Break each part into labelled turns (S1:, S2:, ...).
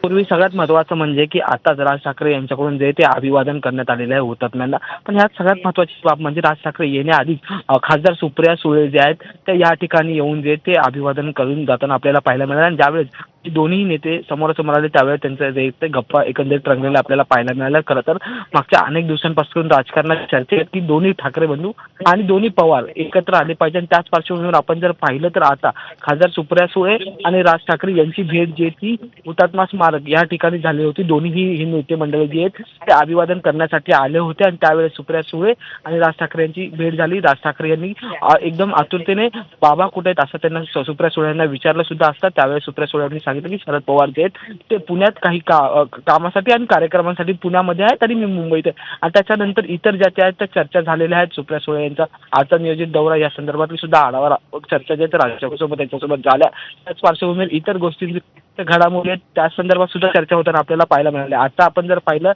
S1: पूर्वी सगळ्यात महत्त्वाचं म्हणजे की आताच राज ठाकरे यांच्याकडून जे ते अभिवादन करण्यात आलेलं आहे हुतात्म्यांना. पण ह्यात सगळ्यात महत्त्वाची बाब म्हणजे राज ठाकरे येण्याआधी खासदार सुप्रिया सुळे जे आहेत त्या या ठिकाणी येऊन जे ते अभिवादन करून जाताना आपल्याला पाहायला मिळालं आणि ज्यावेळेस दोन्ही नेते समोरासमोर आले त्यावेळेस त्यांचं जे ते गप्पा एकंदरीत रंगलेल्या आपल्याला पाहायला मिळालं. खरं तर मागच्या अनेक दिवसांपासून राजकारणात चर्चा आहेत की दोन्ही ठाकरे बंधू आणि दोन्ही पवार एकत्र आले पाहिजे आणि त्याच पार्श्वभूमीवर आपण जर पाहिलं तर आता खासदार सुप्रिया सुळे आणि राज ठाकरे यांची भेट जी ती हुतात्मा स्मारक या ठिकाणी झाली होती. दोन्हीही ही नेते मंडळी जी आहेत ते अभिवादन करण्यासाठी आले होते आणि त्यावेळेस सुप्रिया सुळे आणि राज ठाकरे यांची भेट झाली. राज ठाकरे यांनी एकदम आतुरतेने बाबा कुठे आहेत असं त्यांना सुप्रिया सुळे यांना विचारलं सुद्धा असतं. त्यावेळेस सुप्रिया सुळे यांनी सांगितलं की शरद पवार जे आहेत ते पुण्यात काही कामासाठी आणि कार्यक्रमांसाठी पुण्यामध्ये आहेत आणि मी मुंबईत आहे. आणि त्याच्यानंतर इतर ज्या त्या आहेत त्या चर्चा झालेल्या आहेत. सुप्रिया सुळे यांचा आजचा नियोजित दौरा या संदर्भातली सुद्धा आढावा चर्चा ज्या राज्यासोबत त्यांच्यासोबत झाल्या. त्याच पार्श्वभूमीवर इतर गोष्टी घडामोडी आहेत त्या संदर्भात सुद्धा चर्चा होताना आपल्याला पाहायला मिळाली. आता आपण जर पाहिलं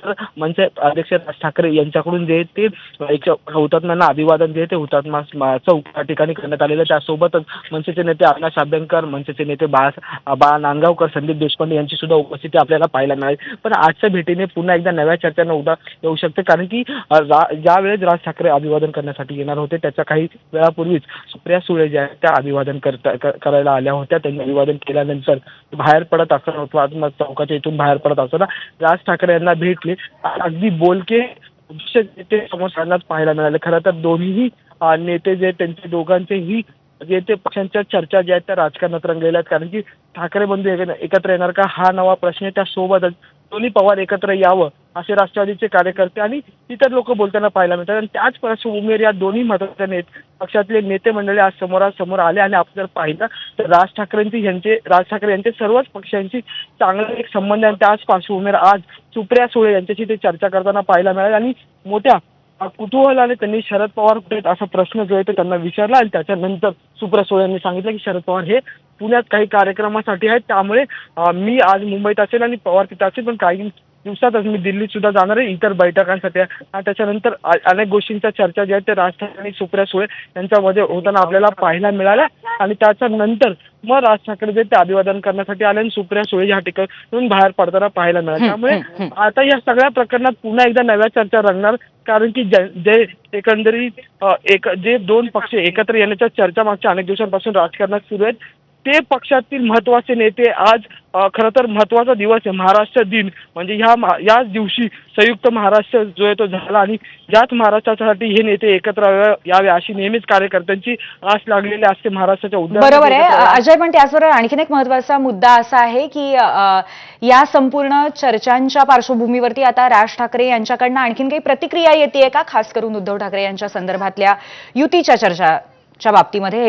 S1: तर मनसे अध्यक्ष राज ठाकरे यांच्याकडून जे ते एक हुतात्म्यांना अभिवादन जे ते हुतात्मा चौक या ठिकाणी करण्यात आलेलं. त्यासोबतच मनसेचे नेते अविनाश अभ्यंकर, मनसेचे नेते बाळा नांदगावकर, संदीप देशपांडे यांची सुद्धा उपस्थिती आपल्याला पाहायला मिळाली. पण आजच्या भेटीने पुन्हा एकदा नव्या चर्चांना उदा येऊ शकते कारण की ज्या वेळेस राज ठाकरे अभिवादन करण्यासाठी येणार होते त्याच्या काही वेळापूर्वीच सुप्रिया सुळे ज्या आहेत त्या अभिवादन करायला आल्या होत्या. त्यांनी अभिवादन केल्यानंतर बाहेर पडत असताना चौकाच्या इथून बाहेर पडत असताना राज ठाकरे यांना भेटले. अगदी बोलके नेते समोर सांगण्यात पाहायला मिळाले. खरं तर दोन्हीही नेते जे त्यांचे दोघांचेही जे ते पक्षांच्या चर्चा ज्या आहेत त्या राजकारणात रंगलेल्या आहेत कारण की ठाकरे बंधू एकत्र येणार का हा नवा प्रश्न आहे. त्यासोबतच दोन्ही पवार एकत्र यावं असे राष्ट्रवादीचे कार्यकर्ते आणि इतर लोक बोलताना पाहायला मिळतात. आणि त्याच पार्श्वभूमीवर या दोन्ही महत्त्वाच्या पक्षातले नेते मंडळी आज समोरासमोर आले आणि आपण जर पाहिलं तर राज ठाकरे यांचे सर्वच पक्षांशी चांगले एक संबंध आणि त्याच पार्श्वभूमीवर आज सुप्रिया सुळे यांच्याशी ते चर्चा करताना पाहायला मिळाले आणि मोठ्या कुतूहलाने त्यांनी शरद पवार कुठे आहेत असा प्रश्न जो आहे तो त्यांना विचारला. आणि त्याच्यानंतर सुप्रिया सुळे यांनी सांगितलं की शरद पवार हे पुण्यात काही कार्यक्रमासाठी आहेत त्यामुळे मी आज मुंबईत असेल आणि पवार तिथे असेल पण काही दिवसातच मी दिल्लीत सुद्धा जाणार आहे इतर बैठकांसाठी. आणि त्याच्यानंतर अनेक गोष्टींच्या चर्चा ज्या आहेत त्या राज ठाकरे आणि सुप्रिया सुळे यांच्यामध्ये होताना आपल्याला पाहायला मिळाल्या. आणि त्याच्यानंतर मग राज ठाकरे जे ते अभिवादन करण्यासाठी आले आणि सुप्रिया सुळे या ठिकाणून बाहेर पडताना पाहायला मिळाले. त्यामुळे आता या सगळ्या प्रकरणात पुन्हा एकदा नव्या चर्चा रंगणार कारण की जे एकंदरीत जे दोन पक्ष एकत्र येण्याच्या चर्चा मागच्या अनेक दिवसांपासून राजकारणात सुरू आहेत ते पक्षातील महत्त्वाचे नेते आज खरं तर महत्त्वाचा दिवस आहे महाराष्ट्र दिन म्हणजे याच दिवशी संयुक्त महाराष्ट्र जो आहे तो झाला आणि याच महाराष्ट्रासाठी हे नेते एकत्र यावे अशी नेहमीच कार्यकर्त्यांची आस लागलेली असते महाराष्ट्राच्या उद्यानात.
S2: बरोबर आहे अजय. पण त्याचबरोबर आणखीन एक महत्त्वाचा मुद्दा असा आहे की या संपूर्ण चर्चांच्या पार्श्वभूमीवरती आता राज ठाकरे यांच्याकडनं आणखीन काही प्रतिक्रिया येते का खास करून उद्धव ठाकरे यांच्या संदर्भातल्या युतीच्या चर्चाच्या बाबतीमध्ये?